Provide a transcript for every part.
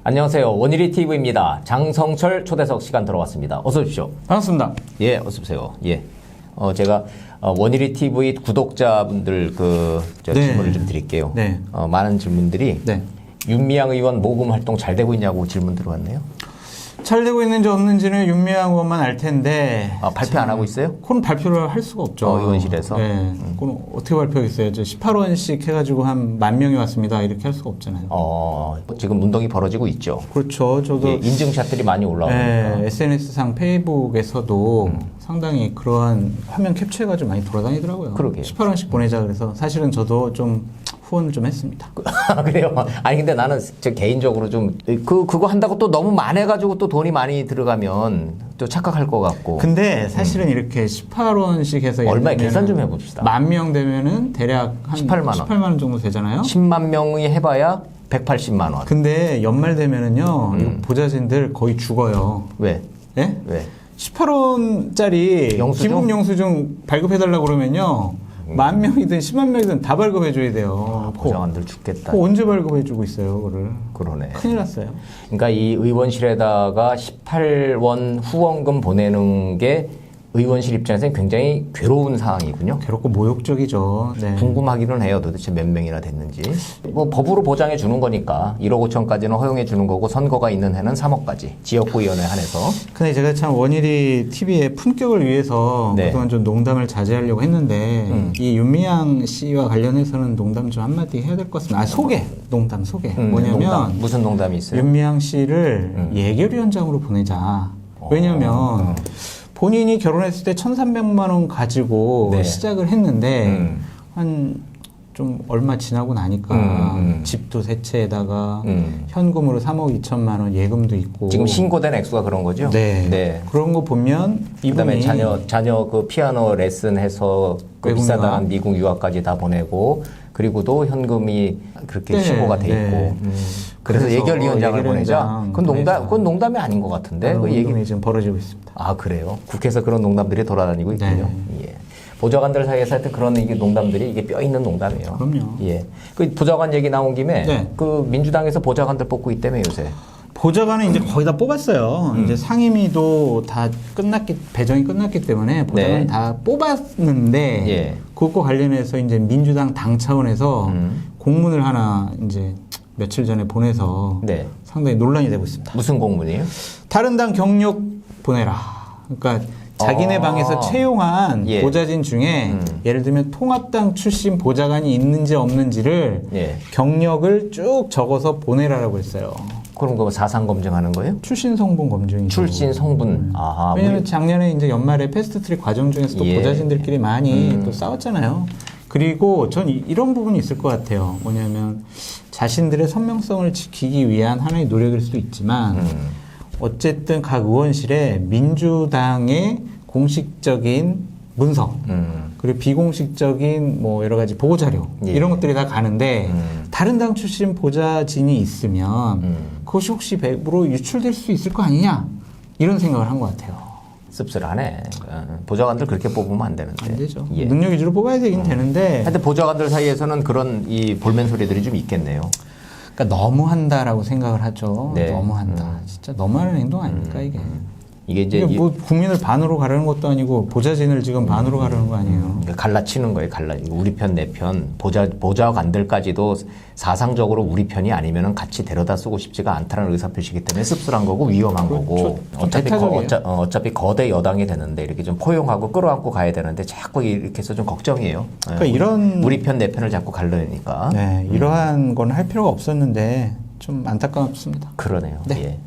안녕하세요. 원일이 TV입니다. 장성철 초대석 시간 들어왔습니다. 어서 오십시오. 반갑습니다. 예, 어서 오세요. 예. 제가 원일이 TV 구독자분들 질문을 좀 드릴게요. 네. 많은 질문들이 네. 윤미향 의원 모금 활동 잘 되고 있냐고 질문 들어왔네요. 잘 되고 있는지 없는지는 윤미향 의원만 알 텐데. 발표 안 하고 있어요? 그건 발표를 할 수가 없죠. 의원실에서? 네. 그건 어떻게 발표하겠어요? 18원씩 해가지고 한 10,000명이 왔습니다. 이렇게 할 수가 없잖아요. 지금 운동이 벌어지고 있죠. 그렇죠. 저도. 예, 인증샷들이 많이 올라오니까. 네, SNS상 페이북에서도 상당히 그러한 화면 캡처해가지고 많이 돌아다니더라고요. 그러게요. 18원씩 보내자 그래서 사실은 저도 좀 후원을 좀 했습니다. 그래요? 아니, 근데 나는 저 개인적으로 좀, 그거 한다고 또 너무 많아가지고 또 돈이 많이 들어가면 또 착각할 것 같고. 근데 사실은 이렇게 18원씩 해서. 얼마에 계산 좀 해봅시다. 10,000명 되면은 대략 한 18만 원. 18만 원 정도 되잖아요. 10만 명이 해봐야 180만 원. 근데 연말 되면은요, 이 보좌진들 거의 죽어요. 왜? 예? 왜? 18원짜리 영수증? 기본 영수증 발급해달라고 그러면요, 10,000명이든 10만 명이든 다 발급해줘야 돼요. 보좌관들 죽겠다. 그거 언제 발급해주고 있어요, 그거를? 그러네. 큰일 났어요. 그러니까 이 의원실에다가 18원 후원금 보내는 게 의원실 입장에서는 굉장히 괴로운 상황이군요. 괴롭고 모욕적이죠. 네. 궁금하기는 해요. 도대체 몇 명이나 됐는지. 뭐 법으로 보장해 주는 거니까 1억 5천까지는 허용해 주는 거고 선거가 있는 해는 3억까지 지역구위원회 한해서. 근데 제가 참 원일이 TV의 품격을 위해서 네. 그동안 좀 농담을 자제하려고 했는데 이 윤미향 씨와 관련해서는 농담 좀 한마디 해야 될 것 같습니다. 농담 소개. 뭐냐면 농담. 무슨 농담이 있어요? 윤미향 씨를 예결위원장으로 보내자. 왜냐면 본인이 결혼했을 때 1,300만 원 가지고 네. 시작을 했는데 한 좀 얼마 지나고 나니까 집도 세 채에다가 현금으로 3억 2천만 원 예금도 있고 지금 신고된 액수가 그런 거죠? 네. 그런 거 보면 그다음에 이분이 자녀 그 피아노 레슨 해서 그 외국 비싸다는 미국 유학까지 다 보내고 그리고도 현금이 그렇게 신고가 돼 있고. 그래서 예결위원장을 보내자. 그건 농담이 아닌 것 같은데. 그 운동이 지금 벌어지고 있습니다. 아, 그래요? 국회에서 그런 농담들이 돌아다니고 있군요. 예. 보좌관들 사이에서 하여튼 그런 이게 농담들이 이게 뼈 있는 농담이에요. 그럼요. 예. 그 보좌관 얘기 나온 김에 네. 그 민주당에서 보좌관들 뽑고 있다며 요새. 보좌관은 이제 거의 다 뽑았어요. 이제 상임위도 다 배정이 끝났기 때문에 보좌관 네. 다 뽑았는데 예. 그것과 관련해서 이제 민주당 당 차원에서 공문을 하나 이제 며칠 전에 보내서 네. 상당히 논란이 되고 있습니다. 무슨 공문이에요? 다른 당 경력 보내라. 그러니까 자기네 방에서 채용한 예. 보좌진 중에 예를 들면 통합당 출신 보좌관이 있는지 없는지를 예. 경력을 쭉 적어서 보내라라고 했어요. 그럼 그거 사상 검증하는 거예요? 출신 성분 검증이죠. 출신 성분. 아하. 왜냐면 작년에 이제 연말에 패스트트랙 과정 중에서 또 예. 보좌진들끼리 많이 또 싸웠잖아요. 그리고 전 이런 부분이 있을 것 같아요. 뭐냐면 자신들의 선명성을 지키기 위한 하나의 노력일 수도 있지만 어쨌든 각 의원실에 민주당의 공식적인 문서 그리고 비공식적인 뭐 여러 가지 보고 자료 예. 이런 것들이 다 가는데 다른 당 출신 보좌진이 있으면 그것이 혹시 배부로 유출될 수 있을 거 아니냐 이런 생각을 한 것 같아요. 씁쓸하네. 보좌관들 그렇게 뽑으면 안 되는데. 안 되죠. 예. 능력 위주로 뽑아야 되긴 되는데 하여튼 보좌관들 사이에서는 그런 이 볼멘 소리들이 좀 있겠네요. 그러니까 너무한다라고 생각을 하죠. 네. 너무한다. 진짜 너무하는 행동 아닙니까 이게. 이게 이제 이게 뭐 국민을 반으로 가르는 것도 아니고 보좌진을 지금 반으로 가르는 거 아니에요. 갈라치는 거예요. 우리 편, 내 편. 보좌관들까지도 사상적으로 우리 편이 아니면은 같이 데려다 쓰고 싶지가 않다는 의사표시이기 때문에 씁쓸한 거고 위험한 거고. 어차피 거대 여당이 되는데 이렇게 좀 포용하고 끌어안고 가야 되는데 자꾸 이렇게 해서 좀 걱정이에요. 그러니까 이런 우리 편, 내 편을 자꾸 갈르니까. 네, 이러한 건 할 필요가 없었는데 좀 안타깝습니다. 그러네요. 네. 예.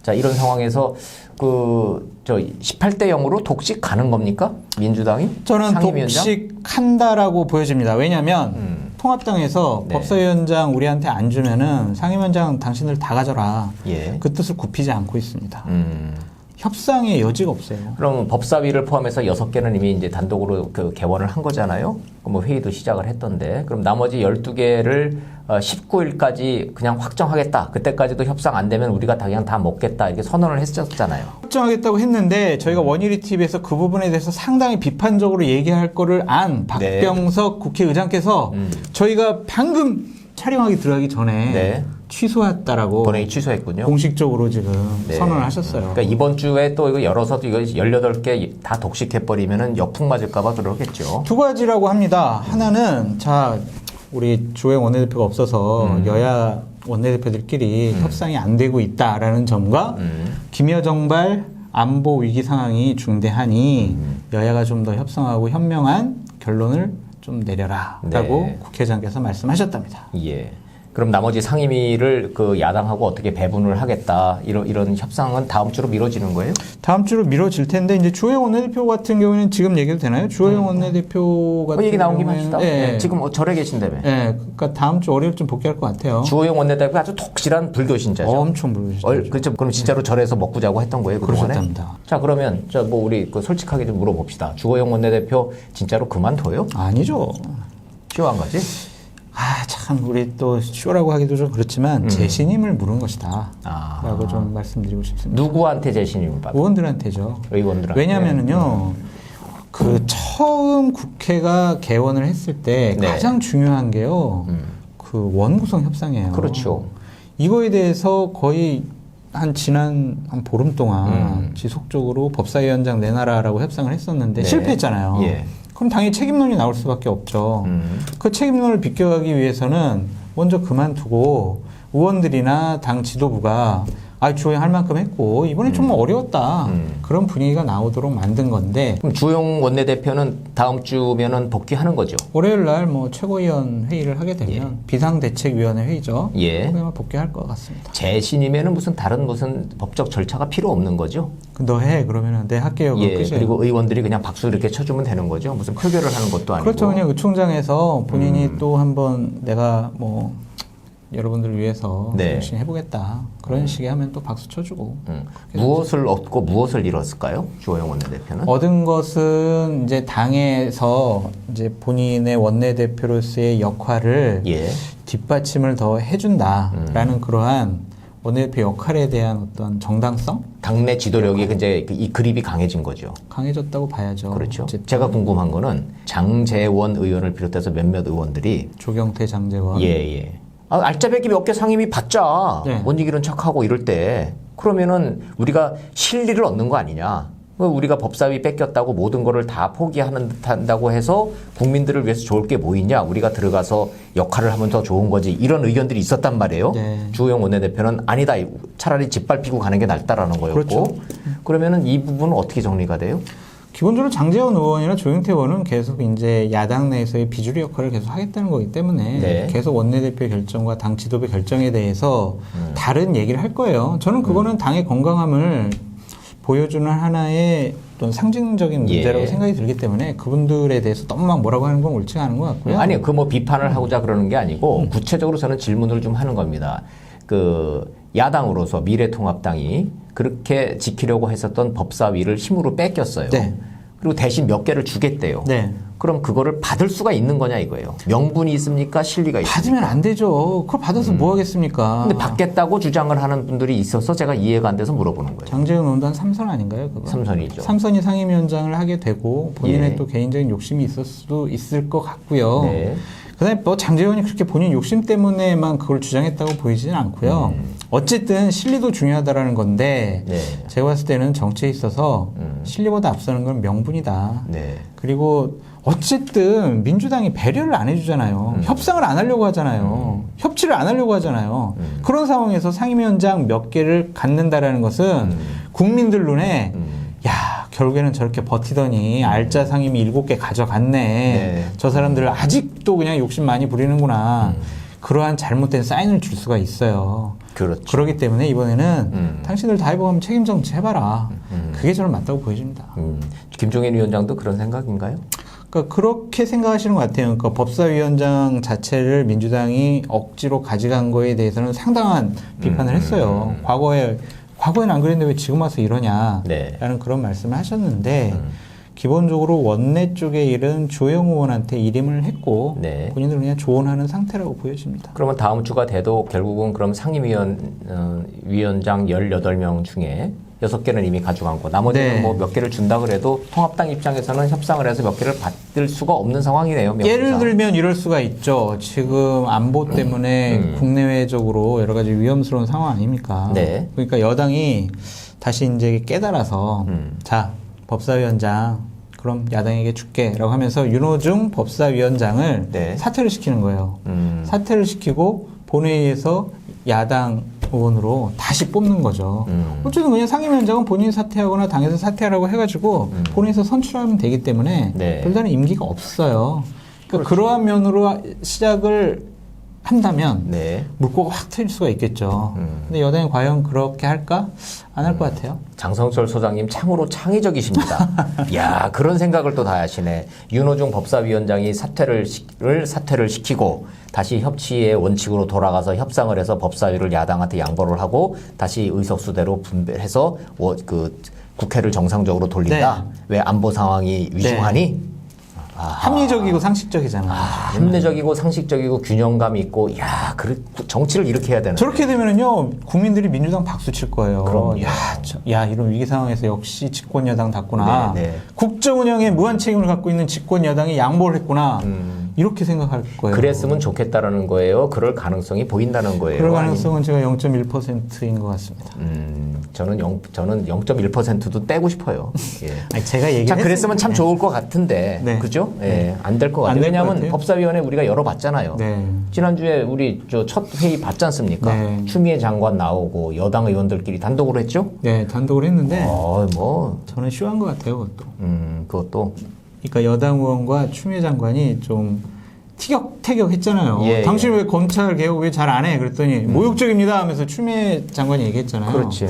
자, 이런 상황에서 18대 0으로 독식 가는 겁니까? 민주당이? 저는 상임위원장? 독식한다라고 보여집니다. 왜냐하면 통합당에서 네. 법사위원장 우리한테 안 주면은 상임위원장 당신들 다 가져라. 예. 그 뜻을 굽히지 않고 있습니다. 협상의 여지가 없어요. 그럼 법사위를 포함해서 6개는 이미 이제 단독으로 개원을 한 거잖아요. 뭐 회의도 시작을 했던데. 그럼 나머지 12개를 19일까지 그냥 확정하겠다. 그때까지도 협상 안 되면 우리가 그냥 다 먹겠다. 이렇게 선언을 했었잖아요. 확정하겠다고 했는데 저희가 원일이 TV에서 그 부분에 대해서 상당히 비판적으로 얘기할 거를 안 박병석 국회의장께서 저희가 방금 촬영하기 들어가기 전에 네. 취소했다라고 본회의 취소했군요. 공식적으로 지금 네. 선언을 하셨어요. 그러니까 이번 주에 또 이거 열어서 이거 18개 다 독식해버리면은 역풍 맞을까봐 그러겠죠. 두 가지라고 합니다. 하나는 자 우리 주호영 원내대표가 없어서 여야 원내대표들끼리 협상이 안 되고 있다라는 점과 김여정발 안보 위기 상황이 중대하니 여야가 좀 더 협상하고 현명한 결론을 좀 내려라라고 네. 국회의장께서 말씀하셨답니다. 예. 그럼 나머지 상임위를 그 야당하고 어떻게 배분을 하겠다 이런 협상은 다음 주로 미뤄지는 거예요? 다음 주로 미뤄질 텐데 이제 주호영 원내대표 같은 경우에는 지금 얘기도 되나요? 주호영 원내대표 같은 얘기 나온 김에 경우에는 합시다. 예. 네, 지금 절에 계신다며. 예, 그러니까 다음 주 월요일쯤 복귀할 것 같아요. 주호영 원내대표가 아주 독실한 불교 신자죠. 엄청 부르시죠. 그렇죠. 그럼 진짜로 절에서 먹고 자고 했던 거예요, 그동안에? 그러셨답니다. 자, 그러면 뭐 우리 그 솔직하게 좀 물어봅시다. 주호영 원내대표 진짜로 그만둬요? 아니죠. 쇼한 거지? 참 우리 또 쇼라고 하기도 좀 그렇지만 재신임을 물은 것이다 라고 좀 말씀드리고 싶습니다. 누구한테 재신임을 받아? 의원들한테죠. 의원들한테. 왜냐면은요 그 처음 국회가 개원을 했을 때 네. 가장 중요한 게요 그 원구성 협상이에요. 그렇죠. 이거에 대해서 거의 지난 한 보름 동안 지속적으로 법사위원장 내놔라라고 협상을 했었는데 네. 실패했잖아요. 예. 그럼 당연히 책임론이 나올 수밖에 없죠. 그 책임론을 비껴가기 위해서는 먼저 그만두고 의원들이나 당 지도부가 주호영 할 만큼 했고 이번에 좀 어려웠다. 그런 분위기가 나오도록 만든 건데 그럼 주호영 원내대표는 다음 주면은 복귀하는 거죠? 월요일 날 뭐 최고위원 회의를 하게 되면 비상대책위원회 회의죠. 예. 거기만 복귀할 것 같습니다. 재신임에는 무슨 법적 절차가 필요 없는 거죠? 너 해 그러면은 내 할게요. 예. 끝이에요. 그리고 의원들이 그냥 박수 이렇게 쳐주면 되는 거죠? 무슨 표결을 하는 것도 아니고. 그렇죠. 그냥 의총장에서 본인이 또 한번 내가 뭐 여러분들을 위해서 네. 열심히 해보겠다. 그런 식의 하면 또 박수 쳐주고. 무엇을 얻고 무엇을 잃었을까요? 주호영 원내대표는? 얻은 것은 이제 당에서 이제 본인의 원내대표로서의 역할을 예. 뒷받침을 더 해준다라는 그러한 원내대표 역할에 대한 어떤 정당성? 당내 지도력이 이제 이 그립이 강해진 거죠. 강해졌다고 봐야죠. 그렇죠. 어쨌든 제가 궁금한 거는 장제원 의원을 비롯해서 몇몇 의원들이 조경태, 장제원. 예. 알짜배기 몇 개 상임위 받자. 네. 못 이기는 척하고 이럴 때 그러면은 우리가 실리를 얻는 거 아니냐. 우리가 법사위 뺏겼다고 모든 거를 다 포기하는 듯 한다고 해서 국민들을 위해서 좋을 게 뭐 있냐. 우리가 들어가서 역할을 하면 더 좋은 거지. 이런 의견들이 있었단 말이에요. 네. 주호영 원내대표는 아니다. 차라리 짓밟히고 가는 게 낫다라는 거였고. 그렇죠. 그러면은 이 부분은 어떻게 정리가 돼요? 기본적으로 장제원 의원이나 조경태 의원은 계속 이제 야당 내에서의 비주류 역할을 계속 하겠다는 거기 때문에 네. 계속 원내대표의 결정과 당 지도부의 결정에 대해서 다른 얘기를 할 거예요. 저는 그거는 당의 건강함을 보여주는 하나의 어떤 상징적인 문제라고 예. 생각이 들기 때문에 그분들에 대해서 너무 막 뭐라고 하는 건 옳지가 않은 것 같고요. 아니요. 그 뭐 비판을 하고자 그러는 게 아니고 구체적으로 저는 질문을 좀 하는 겁니다. 그 야당으로서 미래통합당이 그렇게 지키려고 했었던 법사위를 힘으로 뺏겼어요. 네. 그리고 대신 몇 개를 주겠대요. 네. 그럼 그거를 받을 수가 있는 거냐 이거예요. 명분이 있습니까? 실리가 있습니까? 받으면 안 되죠. 그걸 받아서 뭐 하겠습니까? 근데 받겠다고 주장을 하는 분들이 있어서 제가 이해가 안 돼서 물어보는 거예요. 장제원 의원도 한 3선 아닌가요? 그거? 3선이죠. 3선이 상임위원장을 하게 되고 본인의 예. 또 개인적인 욕심이 있을 수도 있을 것 같고요. 네. 그다음에 뭐 장제원이 그렇게 본인 욕심 때문에만 그걸 주장했다고 보이지는 않고요. 어쨌든 실리도 중요하다라는 건데 네. 제가 봤을 때는 정치에 있어서 실리보다 앞서는 건 명분이다. 네. 그리고 어쨌든 민주당이 배려를 안 해주잖아요. 협상을 안 하려고 하잖아요. 협치를 안 하려고 하잖아요. 그런 상황에서 상임위원장 몇 개를 갖는다라는 것은 국민들 눈에 야 결국에는 저렇게 버티더니 알짜 상임위 7개 가져갔네. 네. 저 사람들 아직도 그냥 욕심 많이 부리는구나. 그러한 잘못된 사인을 줄 수가 있어요. 그렇죠. 그렇기 때문에 이번에는 당신들 다 해보면 책임 정치 해봐라. 그게 저는 맞다고 보여집니다. 김종인 위원장도 그런 생각인가요? 그러니까 그렇게 생각하시는 것 같아요. 그러니까 법사위원장 자체를 민주당이 억지로 가져간 거에 대해서는 상당한 비판을 했어요. 과거에는 안 그랬는데 왜 지금 와서 이러냐 네. 라는 그런 말씀을 하셨는데 기본적으로 원내 쪽의 일은 주호영 의원한테 일임을 했고 네. 본인들은 그냥 조언하는 상태라고 보여집니다. 그러면 다음 주가 돼도 결국은 그럼 상임위원장 18명 중에 6개는 이미 가져간 거. 나머지는 네. 뭐 몇 개를 준다 그래도 통합당 입장에서는 협상을 해서 몇 개를 받을 수가 없는 상황이네요. 명분상. 예를 들면 이럴 수가 있죠. 지금 안보 때문에 국내외적으로 여러 가지 위험스러운 상황 아닙니까? 네. 그러니까 여당이 다시 이제 깨달아서 자, 법사위원장 그럼 야당에게 줄게라고 하면서 윤호중 법사위원장을 네. 사퇴를 시키는 거예요. 사퇴를 시키고 본회의에서 야당 의원으로 다시 뽑는 거죠. 어쨌든 그냥 상임위원장은 본인이 사퇴하거나 당에서 사퇴하라고 해가지고 본회의에서 선출하면 되기 때문에 네. 별다른 임기가 없어요. 그러니까 그러한 면으로 시작을 한다면 네. 물꼬가 확 트일 수가 있겠죠. 근데 여당이 과연 그렇게 할까? 안 할 것 같아요. 장성철 소장님 참으로 창의적이십니다. 야, 그런 생각을 또 다 하시네. 윤호중 법사위원장이 사퇴를 시키고 다시 협치의 원칙으로 돌아가서 협상을 해서 법사위를 야당한테 양보를 하고 다시 의석수대로 분배해서 그 국회를 정상적으로 돌린다. 네. 왜 안보 상황이 위중하니? 합리적이고 상식적이잖아요. 합리적이고 상식적이고 균형감 있고, 야, 정치를 이렇게 해야 되는. 저렇게 되면은요, 국민들이 민주당 박수 칠 거예요. 그럼요. 야, 이런 위기 상황에서 역시 집권 여당답구나. 네, 네. 국정 운영에 무한 책임을 갖고 있는 집권 여당이 양보를 했구나. 이렇게 생각할 거예요. 그랬으면 좋겠다라는 거예요. 그럴 가능성이 보인다는 거예요. 그럴 가능성은 제가 0.1%인 것 같습니다. 저는 0.1%도 떼고 싶어요. 예. 아니, 제가 얘기를 자, 그랬으면 참 했으니까. 좋을 것 같은데, 네. 그죠? 예, 안 될 것 안 같아요. 될것 왜냐하면 같아요. 법사위원회 우리가 열어봤잖아요. 네. 지난주에 우리 첫 회의 봤지 않습니까? 네. 추미애 장관 나오고 여당 의원들끼리 단독으로 했죠? 네, 단독으로 했는데 뭐, 저는 쉬운 것 같아요, 그것도. 그것도. 그러니까 여당 의원과 추미애 장관이 좀 티격태격했잖아요. 예, 당신 왜 검찰 개혁 왜 잘 안 해? 그랬더니 모욕적입니다 하면서 추미애 장관이 얘기했잖아요. 그렇지.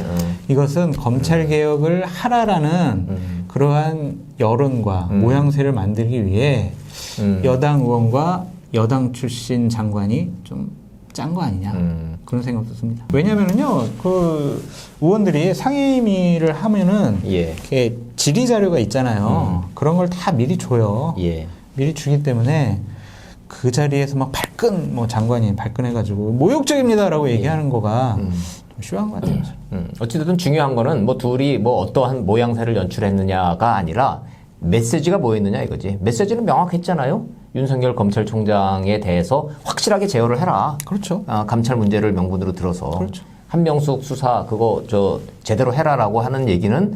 이것은 검찰 개혁을 하라라는 그러한 여론과 모양새를 만들기 위해 여당 의원과 여당 출신 장관이 좀 짠 거 아니냐 그런 생각도 듭니다. 왜냐면은요, 그 의원들이 상임위를 하면은 예. 이렇게 질의 자료가 있잖아요. 그런 걸 다 미리 줘요. 예. 미리 주기 때문에 그 자리에서 막 발끈 장관이 발끈해가지고 모욕적입니다라고 얘기하는 거가 좀 쉬운 것 같아요. 어찌됐든 중요한 거는 뭐 둘이 뭐 어떠한 모양새를 연출했느냐가 아니라 메시지가 뭐였느냐 이거지. 메시지는 명확했잖아요. 윤석열 검찰총장에 대해서 확실하게 제어를 해라. 그렇죠. 감찰 문제를 명분으로 들어서. 그렇죠. 한명숙 수사 그거 제대로 해라라고 하는 얘기는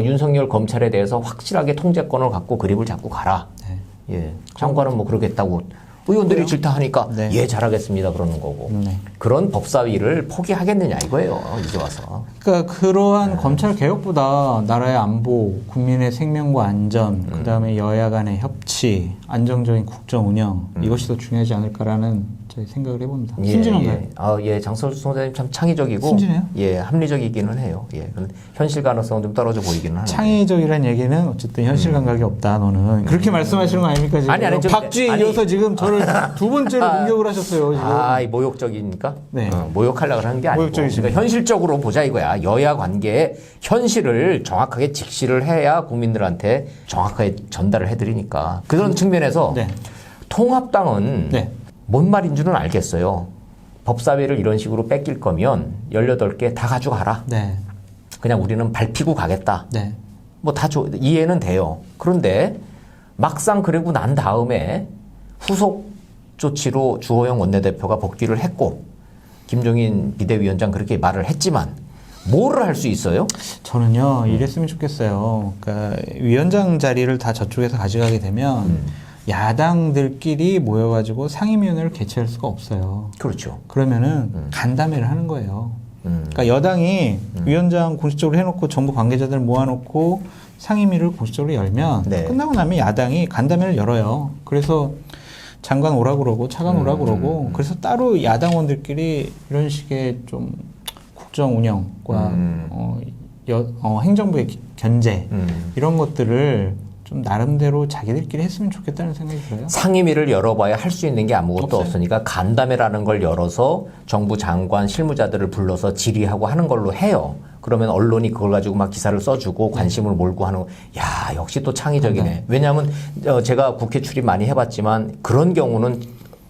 윤석열 검찰에 대해서 확실하게 통제권을 갖고 그립을 잡고 가라. 네. 예. 장관은 뭐 그러겠다고 의원들이 질타하니까 네. 예 잘하겠습니다 그러는 거고. 네. 그런 법사위를 포기하겠느냐 이거예요. 이제 와서. 그러니까 그러한 검찰 개혁보다 나라의 안보, 국민의 생명과 안전, 그 다음에 여야 간의 협치, 안정적인 국정 운영 이것이 더 중요하지 않을까라는 저희 생각을 해봅니다. 순진한가요? 예, 장철수 소장님 참 창의적이고 순진해요? 예, 합리적이기는 해요. 예, 근데 현실 가능성은 좀 떨어져 보이기는 하는데. 창의적이라는 얘기는 어쨌든 현실 감각이 없다 너는 그렇게 말씀하시는 거 아닙니까 지금? 아니, 좀- 박쥐에 아니. 이어서 지금 저를 두 번째로 공격을 하셨어요 지금. 이 모욕적이니까? 네. 모욕하려고 하는 게 아니고. 모욕적이십니다. 그러니까 현실적으로 보자 이거야. 여야 관계의 현실을 정확하게 직시를 해야 국민들한테 정확하게 전달을 해드리니까. 그런 측면에서 네. 통합당은 네. 뭔 말인 줄은 알겠어요. 법사위를 이런 식으로 뺏길 거면 18개 다 가져가라. 네. 그냥 우리는 밟히고 가겠다. 네. 뭐 다 이해는 돼요. 그런데 막상 그러고 난 다음에 후속 조치로 주호영 원내대표가 복귀를 했고 김종인 비대위원장 그렇게 말을 했지만 뭐를 할 수 있어요? 저는요 이랬으면 좋겠어요. 그러니까 위원장 자리를 다 저쪽에서 가져가게 되면 야당들끼리 모여가지고 상임위원회를 개최할 수가 없어요. 그렇죠. 그러면은 간담회를 하는 거예요. 그러니까 여당이 위원장 공식적으로 해놓고 정부 관계자들 모아놓고 상임위를 공식적으로 열면 네. 끝나고 나면 야당이 간담회를 열어요. 그래서 장관 오라고 그러고 차관 오라고 그러고 그래서 따로 야당원들끼리 이런 식의 좀 국정 운영과 행정부의 견제 이런 것들을 좀 나름대로 자기들끼리 했으면 좋겠다는 생각이 들어요. 상임위를 열어봐야 할 수 있는 게 아무것도 없어요. 없으니까 간담회라는 걸 열어서 정부 장관 실무자들을 불러서 질의하고 하는 걸로 해요. 그러면 언론이 그걸 가지고 막 기사를 써주고 관심을 몰고 하는 야 역시 또 창의적이네. 왜냐하면 제가 국회 출입 많이 해봤지만 그런 경우는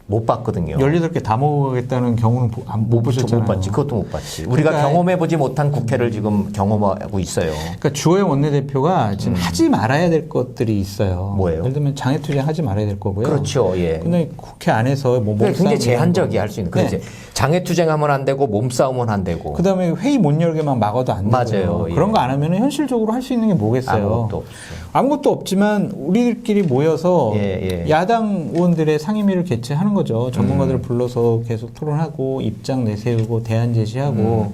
못 봤거든요. 18개 다 먹겠다는 경우는 못 보셨잖아요. 못 봤지. 그것도 못 봤지. 우리가 그러니까 경험해보지 못한 국회를 지금 경험하고 있어요. 그러니까 주호영 원내대표가 지금 하지 말아야 될 것들이 있어요. 뭐예요? 예를 들면 장애투쟁 하지 말아야 될 거고요. 그렇죠. 예. 근데 국회 안에서 뭐 굉장히 몸싸움 제한적이야 할 수 있는. 네. 그렇지. 장애투쟁하면 안 되고 몸싸움은 안 되고. 그다음에 회의 못 열게만 막아도 안 되고요. 맞아요. 예. 그런 거 안 하면 현실적으로 할 수 있는 게 뭐겠어요. 아무것도 없어. 아무것도 없지만 우리들끼리 모여서 예. 야당 의원들의 상임위를 개최하는 거죠. 전문가들을 불러서 계속 토론하고 입장 내세우고 대안 제시하고.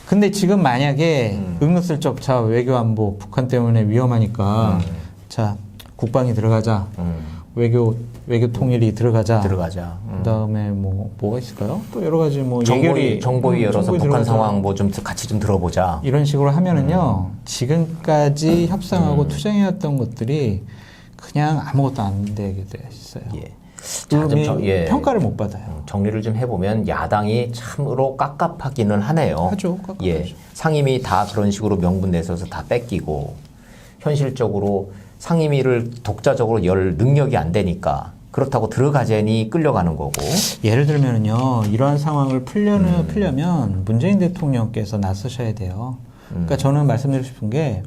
근데 지금 만약에 은근슬쩍 자 외교안보 북한 때문에 위험하니까 자 국방이 들어가자. 외교 통일이 들어가자. 그다음에 뭐가 있을까요? 또 여러 가지 뭐 정보위 열어서 북한 들어가자. 상황 뭐 좀 같이 좀 들어보자. 이런 식으로 하면은요. 지금까지 협상하고 투쟁해왔던 것들이 그냥 아무것도 안 되게 돼 있어요. 예. 자, 좀 평가를 못 받아요. 정리를 좀 해보면 야당이 참으로 깝깝하기는 하네요. 하죠. 깝깝하죠. 예. 상임위 다 그런 식으로 명분 내서서 다 뺏기고 현실적으로 상임위를 독자적으로 열 능력이 안 되니까 그렇다고 들어가자니 끌려가는 거고. 예를 들면은요, 이러한 상황을 풀려면 문재인 대통령께서 나서셔야 돼요. 그러니까 저는 말씀드리고 싶은 게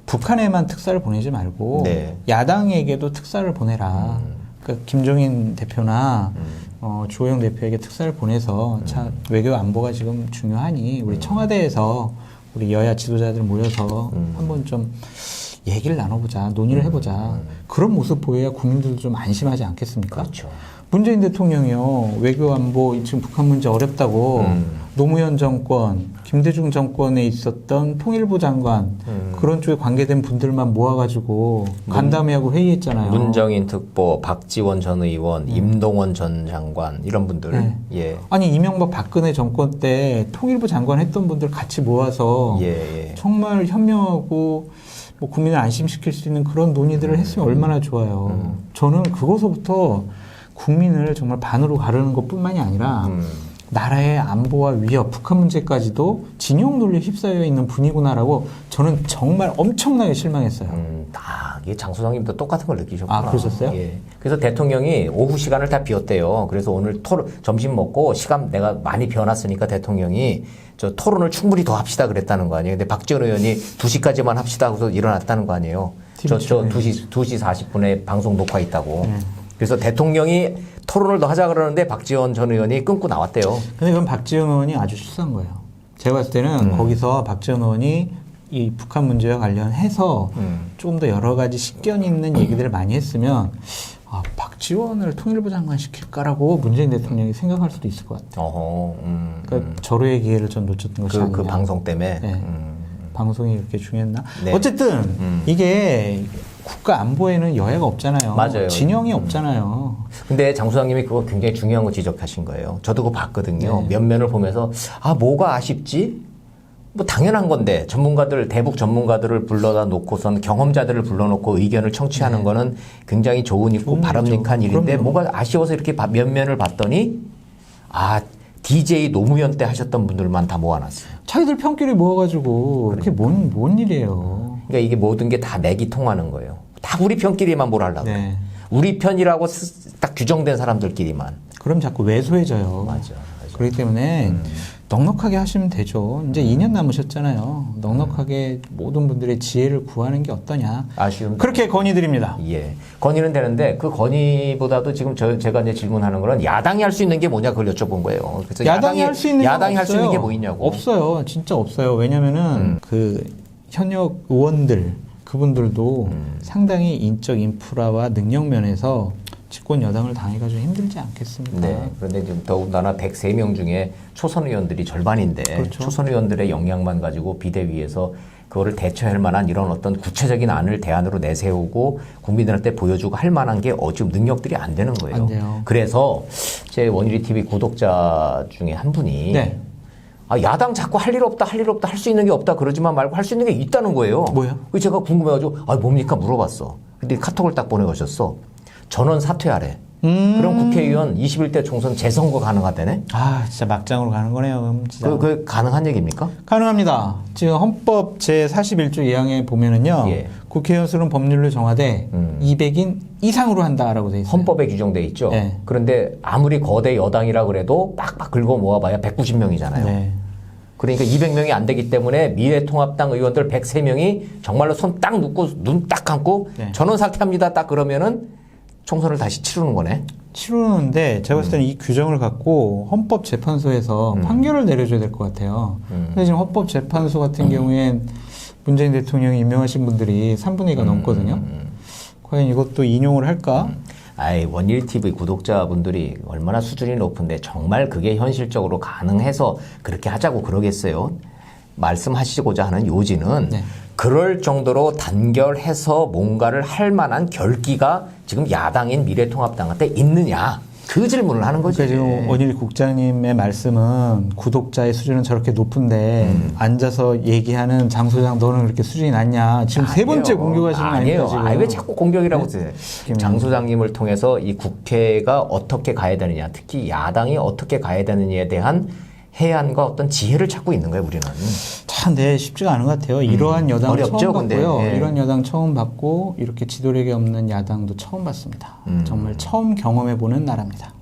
북한에만 특사를 보내지 말고 네. 야당에게도 특사를 보내라. 그러니까 김종인 대표나 주호영 대표에게 특사를 보내서 자, 외교 안보가 지금 중요하니 우리 청와대에서 우리 여야 지도자들 모여서 한번 좀 얘기를 나눠보자, 논의를 해보자. 그런 모습 보여야 국민들도 좀 안심하지 않겠습니까? 그렇죠. 문재인 대통령이요, 외교안보, 지금 북한 문제 어렵다고 노무현 정권, 김대중 정권에 있었던 통일부 장관, 그런 쪽에 관계된 분들만 모아가지고 간담회하고 회의했잖아요. 문정인 특보, 박지원 전 의원, 임동원 전 장관, 이런 분들. 네. 예. 아니, 이명박 박근혜 정권 때 통일부 장관 했던 분들 같이 모아서 정말 현명하고 뭐 국민을 안심시킬 수 있는 그런 논의들을 했으면 얼마나 좋아요. 저는 그것서부터 국민을 정말 반으로 가르는 것뿐만이 아니라 나라의 안보와 위협, 북한 문제까지도 진영 논리에 휩싸여 있는 분이구나라고 저는 정말 엄청나게 실망했어요. 이게 장 소장님도 똑같은 걸 느끼셨구나. 아, 그러셨어요? 예. 그래서 대통령이 오후 시간을 다 비웠대요. 그래서 오늘 점심 먹고 시간 내가 많이 비워놨으니까 대통령이 저 토론을 충분히 더 합시다 그랬다는 거 아니에요. 근데 박지원 의원이 2시까지만 합시다 하고서 일어났다는 거 아니에요. 저 2시 40분에 방송 녹화 있다고. 그래서 대통령이 토론을 더 하자 그러는데 박지원 전 의원이 끊고 나왔대요. 근데 그건 박지원 의원이 아주 실수한 거예요. 제가 봤을 때는 거기서 박지원 의원이 이 북한 문제와 관련해서 조금 더 여러 가지 식견 있는 얘기들을 많이 했으면 박지원을 통일부 장관 시킬까라고 문재인 대통령이 생각할 수도 있을 것 같아요. 그러니까 절호의 기회를 전 놓쳤던 것이 아니냐. 그 방송 때문에. 네. 방송이 이렇게 중요했나? 네. 어쨌든 이게 국가 안보에는 여야가 없잖아요. 맞아요. 진영이 없잖아요. 근데 장 소장님이 그거 굉장히 중요한 거 지적하신 거예요. 저도 그거 봤거든요. 네. 면면을 보면서 뭐가 아쉽지? 뭐 당연한 건데 대북 전문가들을 불러다 놓고선 경험자들을 불러놓고 의견을 청취하는 거는 굉장히 좋은 있고 바람직한 일인데 그럼요. 뭐가 아쉬워서 이렇게 면면을 봤더니 DJ 노무현 때 하셨던 분들만 다 모아놨어요. 자기들 편끼리 모아가지고 그게 뭔 일이에요. 그러니까 이게 모든 게 다 맥이 통하는 거예요. 다 우리 편끼리만 뭘 하려고. 네. 우리 편이라고 딱 규정된 사람들끼리만. 그럼 자꾸 왜소해져요. 맞아. 그렇기 때문에 넉넉하게 하시면 되죠. 이제 2년 남으셨잖아요. 넉넉하게 모든 분들의 지혜를 구하는 게 어떠냐. 아쉬운. 그렇게 건의드립니다. 예. 건의는 되는데 그 건의보다도 지금 제가 이제 질문하는 거는 야당이 할 수 있는 게 뭐냐 그걸 여쭤본 거예요. 그래서 야당이 할 수 있는 게 야당이 할 수 있는 게 없어요. 뭐 있냐고. 없어요. 진짜 없어요. 왜냐면은 그 현역 의원들 그분들도 상당히 인적 인프라와 능력 면에서 집권 여당을 당해가 좀 힘들지 않겠습니까? 네. 그런데 지금 더군다나 103명 중에 초선 의원들이 절반인데 그렇죠. 초선 의원들의 역량만 가지고 비대위에서 그거를 대처할 만한 이런 어떤 구체적인 안을 대안으로 내세우고 국민들한테 보여주고 할 만한 게 지금 능력들이 안 되는 거예요. 안 돼요. 그래서 제 원일이 TV 구독자 중에 한 분이 네. 야당 자꾸 할 일 없다, 할 수 있는 게 없다 그러지만 말고 할 수 있는 게 있다는 거예요. 뭐요? 그래서 제가 궁금해가지고 뭡니까 물어봤어. 근데 카톡을 딱 보내오셨어. 전원 사퇴하래. 그럼 국회의원 21대 총선 재선거 가능하다네? 아, 진짜 막장으로 가는 거네요. 그럼 진짜. 그 가능한 얘기입니까? 가능합니다. 지금 헌법 제41조 2항에 보면은요. 예. 국회의원 수는 법률로 정하되 200인 이상으로 한다라고 돼 있어요. 헌법에 규정돼 있죠. 네. 그런데 아무리 거대 여당이라 그래도 빡빡 긁어 모아봐야 190명이잖아요. 네. 그러니까 200명이 안 되기 때문에 미래통합당 의원들 103명이 정말로 손 딱 놓고 눈 딱 감고 네. 전원 사퇴합니다. 딱 그러면은 총선을 다시 치르는 거네. 치르는데 제가 봤을 때는 이 규정을 갖고 헌법재판소에서 판결을 내려줘야 될 것 같아요. 근데 지금 헌법재판소 같은 경우엔 문재인 대통령이 임명하신 분들이 3분의 2가 넘거든요. 과연 이것도 인용을 할까? 아이, 원일TV 구독자분들이 얼마나 수준이 높은데 정말 그게 현실적으로 가능해서 그렇게 하자고 그러겠어요? 말씀하시고자 하는 요지는 네. 그럴 정도로 단결해서 뭔가를 할 만한 결기가 지금 야당인 미래통합당한테 있느냐? 그 질문을 하는 거죠. 그러니까 지금 원일 국장님의 말씀은 구독자의 수준은 저렇게 높은데 앉아서 얘기하는 장 소장 너는 그렇게 수준이 낮냐? 지금 세 번째 공격하시는 거 아니에요? 지금? 아니, 왜 자꾸 공격이라고 네? 쓰세요? 장 소장님을 통해서 이 국회가 어떻게 가야 되느냐, 특히 야당이 어떻게 가야 되느냐에 대한 해안과 어떤 지혜를 찾고 있는 거예요, 우리는. 참, 네, 쉽지가 않은 것 같아요. 이러한 여당 어렵죠, 처음 근데. 봤고요. 예. 이런 여당 처음 봤고 이렇게 지도력이 없는 야당도 처음 봤습니다. 정말 처음 경험해보는 나라입니다.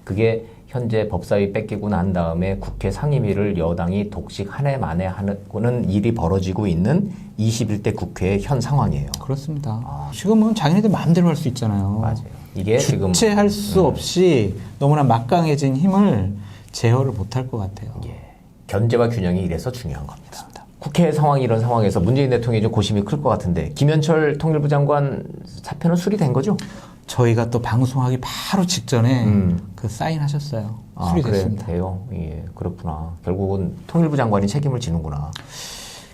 그게 현재 법사위 뺏기고 난 다음에 국회 상임위를 여당이 독식 한 해 만에 하는 일이 벌어지고 있는 21대 국회의 현 상황이에요. 그렇습니다. 지금은 자기네들 마음대로 할 수 있잖아요. 맞아요. 이게 지금 주체할 수 없이 너무나 막강해진 힘을 제어를 못할 것 같아요. 예, 견제와 균형이 이래서 중요한 겁니다. 국회 상황이 이런 상황에서 문재인 대통령이 좀 고심이 클 것 같은데 김현철 통일부 장관 사표는 수리된 거죠? 저희가 또 방송하기 바로 직전에 그 사인하셨어요. 수리됐습니다. 그래요? 예, 그렇구나. 결국은 통일부 장관이 책임을 지는구나.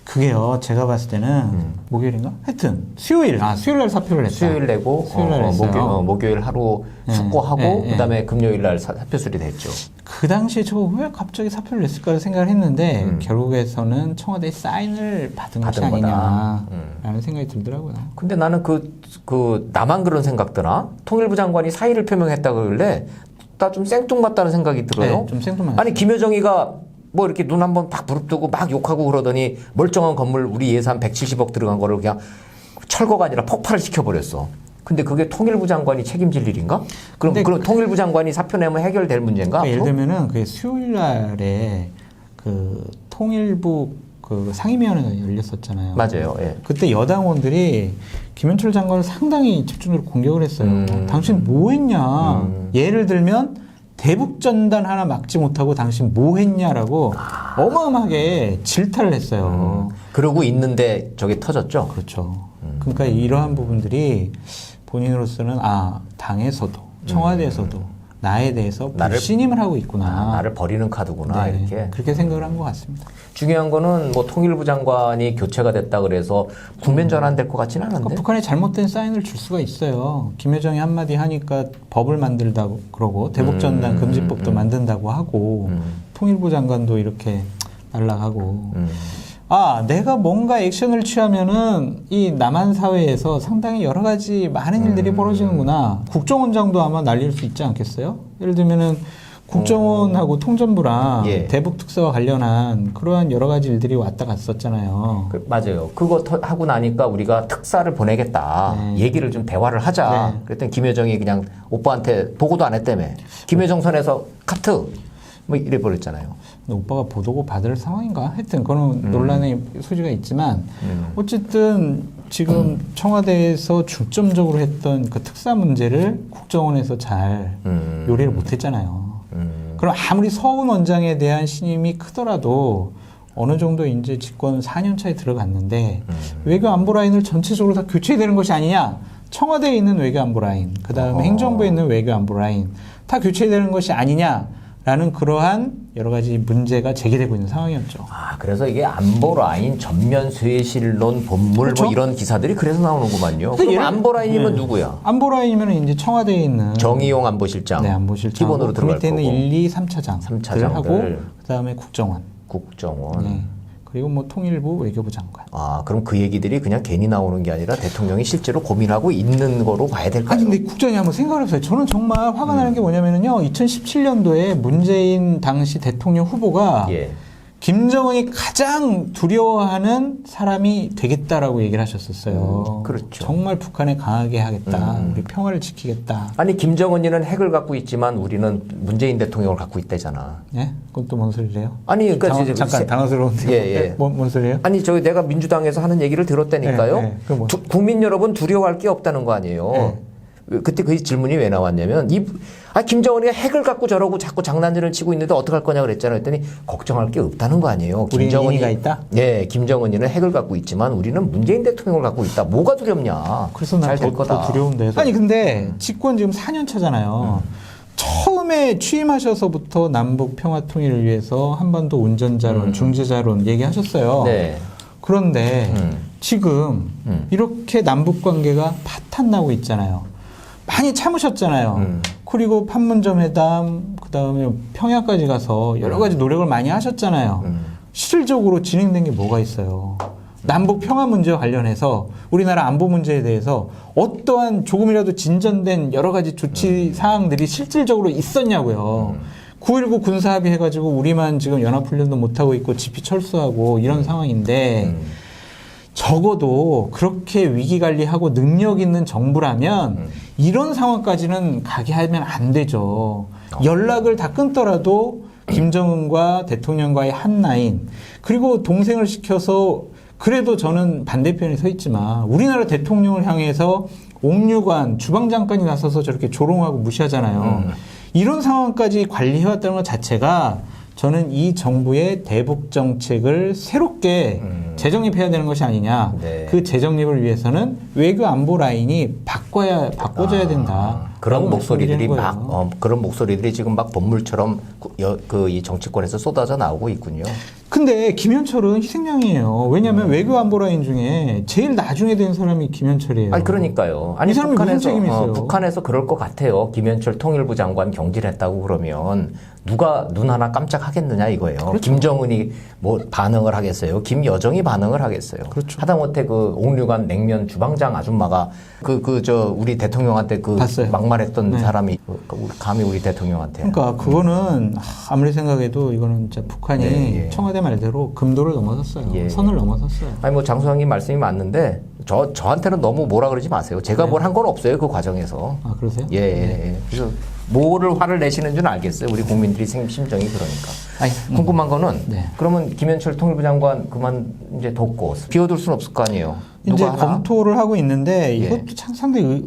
그게요, 제가 봤을 때는 목요일인가? 하여튼 수요일 날 사표를 냈다. 수요일 내고 수요일 날 냈어요. 목요일 하루 네, 숙고하고 네, 네. 그다음에 금요일 날 사표 수리됐죠. 그 당시에 저거 왜 갑자기 사표를 냈을까 생각을 했는데 결국에서는 청와대 사인을 받은 것이 받은 거다. 아니냐라는 생각이 들더라고요. 근데 나는 나만 그런 생각 드나? 통일부 장관이 사의를 표명했다 그러길래 나 좀 생뚱맞다는 생각이 들어요. 네, 좀 생뚱맞았어요. 아니 김여정이가 뭐 이렇게 눈 한번 딱 부릅뜨고 막 욕하고 그러더니 멀쩡한 건물 우리 예산 170억 들어간 거를 그냥 철거가 아니라 폭발을 시켜버렸어. 근데 그게 통일부 장관이 책임질 일인가? 그럼 통일부 장관이 사표 내면 해결될 문제인가? 예를 들면은 그 수요일 날에 그 통일부 그 상임위원회가 열렸었잖아요. 맞아요. 예. 그때 여당원들이 김현철 장관을 상당히 집중적으로 공격을 했어요. 당신 뭐 했냐? 예를 들면 대북전단 하나 막지 못하고 당신 뭐 했냐라고 어마어마하게 질타를 했어요. 그러고 있는데 저게 터졌죠? 그렇죠. 그러니까 이러한 부분들이 본인으로서는 당에서도 청와대에서도 나에 대해서 불신임을 하고 있구나. 나를 버리는 카드구나. 네, 이렇게. 그렇게 생각을 한 것 같습니다. 중요한 거는 뭐 통일부 장관이 교체가 됐다 그래서 국면 전환될 것 같지는 않은데. 그러니까 북한에 잘못된 사인을 줄 수가 있어요. 김여정이 한마디 하니까 법을 만들다고 그러고 대북전단 금지법도 만든다고 하고 통일부 장관도 이렇게 날라가고 내가 뭔가 액션을 취하면은 이 남한 사회에서 상당히 여러 가지 많은 일들이 벌어지는구나. 국정원장도 아마 날릴 수 있지 않겠어요? 예를 들면은 국정원하고 통전부랑 예. 대북 특사와 관련한 그러한 여러 가지 일들이 왔다 갔었잖아요. 맞아요. 그거 하고 나니까 우리가 특사를 보내겠다. 네. 얘기를 좀 대화를 하자. 네. 그랬더니 김여정이 그냥 오빠한테 보고도 안 했다며. 김여정 선에서 카트 뭐 이래 버렸잖아요. 근데 오빠가 보도고 받을 상황인가? 하여튼 그런 논란의 소지가 있지만 어쨌든 지금 청와대에서 중점적으로 했던 그 특사 문제를 국정원에서 잘 요리를 못했잖아요. 그럼 아무리 서훈 원장에 대한 신임이 크더라도 어느 정도 이제 집권 4년 차에 들어갔는데 외교 안보 라인을 전체적으로 다 교체해야 되는 것이 아니냐? 청와대에 있는 외교 안보 라인, 그 다음에 행정부에 있는 외교 안보 라인 다 교체해야 되는 것이 아니냐? 라는 그러한 여러 가지 문제가 제기되고 있는 상황이었죠. 그래서 이게 안보 라인 전면 쇄실론 본물 그렇죠? 뭐 이런 기사들이 그래서 나오는구만요. 그럼 안보 라인이면 누구야? 안보 라인이면 이제 청와대에 있는 정의용 안보실장. 네, 안보실장. 기본으로 그 들어갈 밑에 있는 거고. 1, 2, 3차장. 3차장들 하고 그다음에 국정원. 국정원. 네. 그리고 뭐 통일부 외교부 장관. 아, 그럼 그 얘기들이 그냥 괜히 나오는 게 아니라 대통령이 실제로 고민하고 있는 거로 봐야 될까요? 아니, 근데 국장님 한번 생각을 해보세요. 저는 정말 화가 나는 게 뭐냐면요. 2017년도에 문재인 당시 대통령 후보가 예. 김정은이 가장 두려워하는 사람이 되겠다라고 얘기를 하셨었어요. 그렇죠. 정말 북한에 강하게 하겠다. 우리 평화를 지키겠다. 아니, 김정은이는 핵을 갖고 있지만 우리는 문재인 대통령을 갖고 있다잖아. 예? 그건 또 뭔 소리래요? 아니, 그러니까 잠깐 당황스러운데. 예, 예. 뭔 소리예요? 아니, 저기 내가 민주당에서 하는 얘기를 들었다니까요. 예, 예. 그건 뭐. 국민 여러분 두려워할 게 없다는 거 아니에요. 그때 그 질문이 왜 나왔냐면 김정은이가 핵을 갖고 저러고 자꾸 장난질을 치고 있는데 어떡할 거냐 그랬잖아요. 했더니 걱정할 게 없다는 거 아니에요. 김정은이가 있다? 네, 김정은이는 핵을 갖고 있지만 우리는 문재인 대통령을 갖고 있다. 뭐가 두렵냐? 그래서 난 잘 될 거다. 더 두려운데. 아니 근데 집권 지금 4년 차잖아요. 처음에 취임하셔서부터 남북 평화 통일을 위해서 한반도 운전자론, 중재자론 얘기하셨어요. 네. 그런데 지금 이렇게 남북 관계가 파탄나고 있잖아요. 많이 참으셨잖아요. 그리고 판문점 회담, 그 다음에 평양까지 가서 여러 가지 노력을 많이 하셨잖아요. 실질적으로 진행된 게 뭐가 있어요? 남북 평화 문제와 관련해서 우리나라 안보 문제에 대해서 어떠한 조금이라도 진전된 여러 가지 조치 사항들이 실질적으로 있었냐고요. 9.19 군사합의 해가지고 우리만 지금 연합훈련도 못하고 있고 집회 철수하고 이런 상황인데 적어도 그렇게 위기관리하고 능력 있는 정부라면 이런 상황까지는 가게 하면 안 되죠. 연락을 다 끊더라도 김정은과 대통령과의 한 라인, 그리고 동생을 시켜서, 그래도 저는 반대편에 서 있지만 우리나라 대통령을 향해서 옥류관, 주방장까지 나서서 저렇게 조롱하고 무시하잖아요. 이런 상황까지 관리해왔다는 것 자체가 저는 이 정부의 대북 정책을 새롭게 재정립해야 되는 것이 아니냐. 네. 그 재정립을 위해서는 외교 안보 라인이 바꿔줘야 된다. 그런 목소리들이 그런 목소리들이 지금 막 법물처럼 이 정치권에서 쏟아져 나오고 있군요. 근데 김현철은 희생양이에요. 왜냐하면 외교 안보 라인 중에 제일 나중에 된 사람이 김현철이에요. 아니, 그러니까요. 아니, 이 사람이 무슨 책임이 있어요? 북한에서 그럴 것 같아요. 김현철 통일부 장관 경질했다고 그러면 누가 눈 하나 깜짝하겠느냐 이거예요. 그렇죠. 김정은이 뭐 반응을 하겠어요. 김여정이 반응을 하겠어요. 그렇죠. 하다못해 그 옥류관 냉면 주방장 아줌마가 우리 대통령한테 봤어요. 막말했던 네. 사람이 감히 우리 대통령한테. 그러니까 그거는 아무리 생각해도 이거는 진짜 북한이 네, 예. 청와대 말대로 금도를 넘어섰어요. 예. 선을 넘어섰어요. 아니 뭐 장소장님 말씀이 맞는데 저한테는 너무 뭐라 그러지 마세요. 제가 뭘 한 건 없어요 그 과정에서. 아, 그러세요? 예, 예. 그래서 뭐를 화를 내시는 줄 알겠어요. 우리 국민들이 심정이 그러니까. 아니, 궁금한 거는 네. 그러면 김현철 통일부 장관 그만 이제 뒀고 비워둘 수는 없을 거 아니에요. 이제 누가 하나? 검토를 하고 있는데 예. 이것도 참 상당히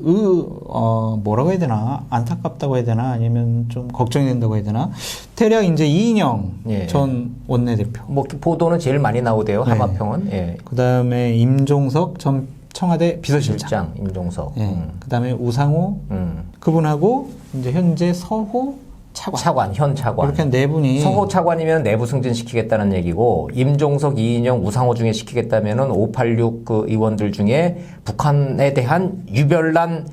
뭐라고 해야 되나, 안타깝다고 해야 되나, 아니면 좀 걱정이 된다고 해야 되나. 대략 이제 이인영 예. 전 원내대표, 뭐 보도는 제일 많이 나오대요. 네. 하마평은. 예. 그다음에 임종석 전 청와대 비서실장, 실장 임종석. 예. 그다음에 우상호 그분하고 이제 현재 서호 차관. 현 차관. 이렇게 네 분이 서호 차관이면 내부 승진시키겠다는 얘기고 임종석, 이인영, 우상호 중에 시키겠다면은 586 그 의원들 중에 북한에 대한 유별난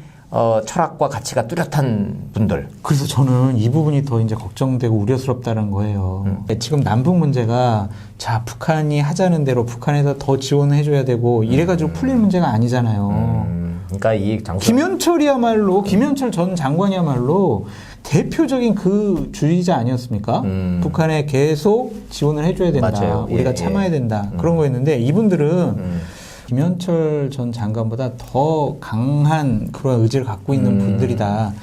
철학과 가치가 뚜렷한 분들. 그래서 저는 이 부분이 더 이제 걱정되고 우려스럽다는 거예요. 지금 남북 문제가 자 북한이 하자는 대로 북한에서 더 지원을 해줘야 되고 이래가지고 풀릴 문제가 아니잖아요. 그러니까 이 김현철 전 장관이야말로 대표적인 그 주의자 아니었습니까? 북한에 계속 지원을 해줘야 된다. 맞아요. 우리가 예, 참아야 된다. 그런 거였는데 이분들은 김현철 전 장관보다 더 강한 그런 의지를 갖고 있는 분들이다.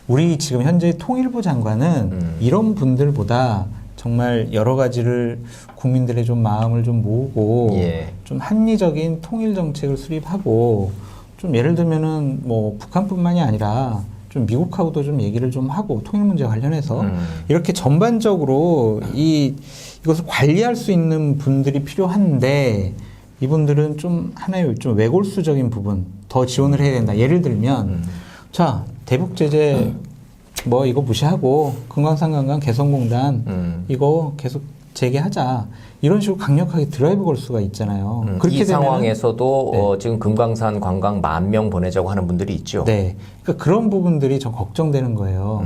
우리 지금 현재 통일부 장관은 이런 분들보다 정말 여러 가지를 국민들의 좀 마음을 좀 모으고 예. 좀 합리적인 통일 정책을 수립하고 좀 예를 들면은 뭐 북한뿐만이 아니라 좀 미국하고도 좀 얘기를 좀 하고 통일 문제 관련해서 이렇게 전반적으로 이것을 관리할 수 있는 분들이 필요한데 이분들은 좀 하나의 좀 외골수적인 부분 더 지원을 해야 된다. 예를 들면 자 대북 제재 뭐 이거 무시하고 금강산 개성공단 이거 계속 재개하자. 이런 식으로 강력하게 드라이브 걸 수가 있잖아요. 그렇게 이 되면은, 상황에서도 네. 지금 금강산 관광 10,000명 보내자고 하는 분들이 있죠. 네. 그러니까 그런 부분들이 좀 걱정되는 거예요.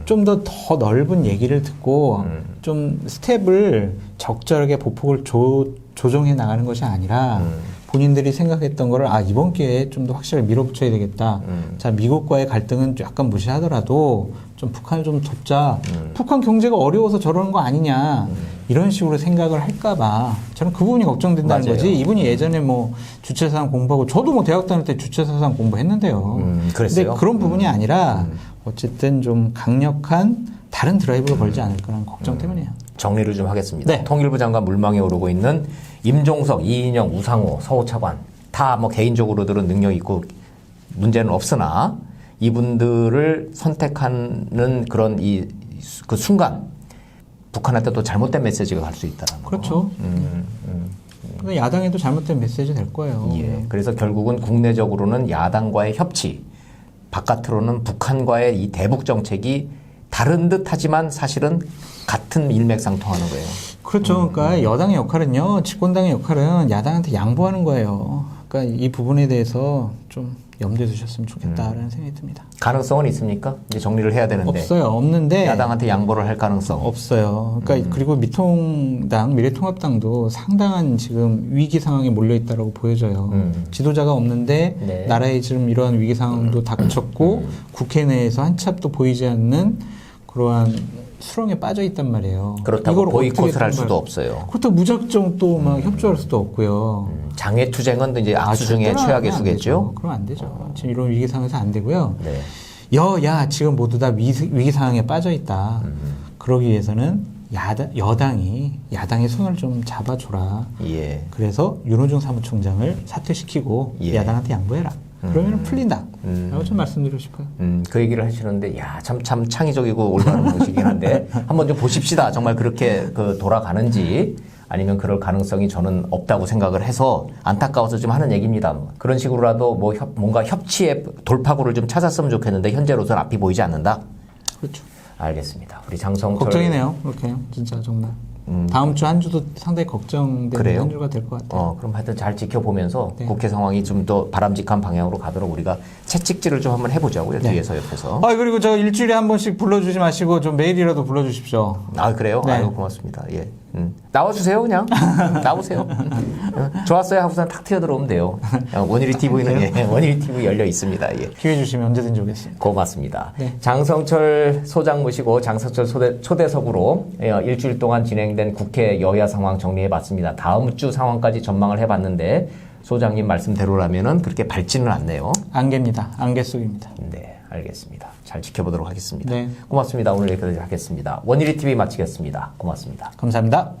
좀 더 넓은 얘기를 듣고 좀 스텝을 적절하게 보폭을 조정해 나가는 것이 아니라 본인들이 생각했던 거를 이번 기회에 좀 더 확실하게 밀어붙여야 되겠다. 자, 미국과의 갈등은 약간 무시하더라도 좀 북한을 좀 돕자. 북한 경제가 어려워서 저러는 거 아니냐. 이런 식으로 생각을 할까봐 저는 그 부분이 걱정된다는 맞아요. 거지. 이분이 예전에 뭐 주체사상 공부하고 저도 뭐 대학 다닐 때 주체사상 공부했는데요. 그랬어요? 근데 그런 부분이 아니라 어쨌든 좀 강력한 다른 드라이브를 걸지 않을까라는 걱정 때문이에요. 정리를 좀 하겠습니다. 네. 통일부 장관 물망에 오르고 있는 임종석, 이인영, 우상호, 서호 차관 다 뭐 개인적으로들은 능력 있고 문제는 없으나 이분들을 선택하는 그런 그 순간 북한한테 또 잘못된 메시지가 갈 수 있다는 거. 그렇죠. 근데 야당에도 잘못된 메시지 될 거예요. 예. 그래서 결국은 국내적으로는 야당과의 협치, 바깥으로는 북한과의 이 대북 정책이 다른 듯 하지만 사실은 같은 일맥상통하는 거예요. 그렇죠. 그러니까 여당의 역할은요, 집권당의 역할은 야당한테 양보하는 거예요. 그러니까 이 부분에 대해서 좀 염두에 두셨으면 좋겠다라는 생각이 듭니다. 가능성은 있습니까? 이제 정리를 해야 되는데. 없어요. 없는데. 야당한테 양보를 할 가능성. 없어요. 그러니까 그리고 미통당, 미래통합당도 상당한 지금 위기 상황에 몰려 있다라고 보여져요. 지도자가 없는데 네. 나라에 지금 이러한 위기 상황도 닥쳤고 국회 내에서 한 치 앞도 보이지 않는 그러한 수렁에 빠져 있단 말이에요. 그렇다고 이걸 보이콧을 어떻게 할 수도 정말- 없어요. 그렇다고 무작정 또 막 협조할 수도 없고요. 장애투쟁은 이제 악수 중에 절대로 최악의 하면 안 수겠죠. 되죠. 그럼 안 되죠. 지금 이런 위기 상황에서 안 되고요. 네. 여야 지금 모두 다 위기 상황에 빠져 있다. 그러기 위해서는 여당이 야당의 손을 좀 잡아줘라. 예. 그래서 윤호중 사무총장을 사퇴시키고 예. 야당한테 양보해라. 그러면 풀린다. 라고 좀 말씀드리고 싶어요. 그 얘기를 하시는데, 참 창의적이고 올바른 방식이긴 한데, 한번 좀 보십시다. 정말 그렇게 돌아가는지, 아니면 그럴 가능성이 저는 없다고 생각을 해서 안타까워서 좀 하는 얘기입니다. 그런 식으로라도 뭔가 협치의 돌파구를 좀 찾았으면 좋겠는데, 현재로서는 앞이 보이지 않는다? 그렇죠. 알겠습니다. 우리 장성철. 걱정이네요. 이렇게 진짜 정말. 다음 주 한 주도 상당히 걱정되는 그래요? 한 주가 될 것 같아요. 그럼 하여튼 잘 지켜보면서 네. 국회 상황이 좀 더 바람직한 방향으로 가도록 우리가 채찍질을 좀 한번 해보자고요. 네. 뒤에서 옆에서. 그리고 저 일주일에 한 번씩 불러주지 마시고 좀 매일이라도 불러주십시오. 그래요? 네. 아유, 고맙습니다. 예. 나와주세요, 그냥. 나오세요. 좋았어요 하고서 탁 튀어들어오면 돼요. 원일이 TV는, 예, 원일이 TV 열려 있습니다. 예. 기회 주시면 언제든지 오겠습니다. 고맙습니다. 네. 장성철 소장 모시고 장성철 초대석으로 일주일 동안 진행된 국회 여야 상황 정리해 봤습니다. 다음 주 상황까지 전망을 해봤는데 소장님 말씀대로라면은 그렇게 밝지는 않네요. 안개입니다. 안개 속입니다. 네, 알겠습니다. 잘 지켜보도록 하겠습니다. 네. 고맙습니다. 오늘 여기까지 하겠습니다. 원일이 TV 마치겠습니다. 고맙습니다. 감사합니다.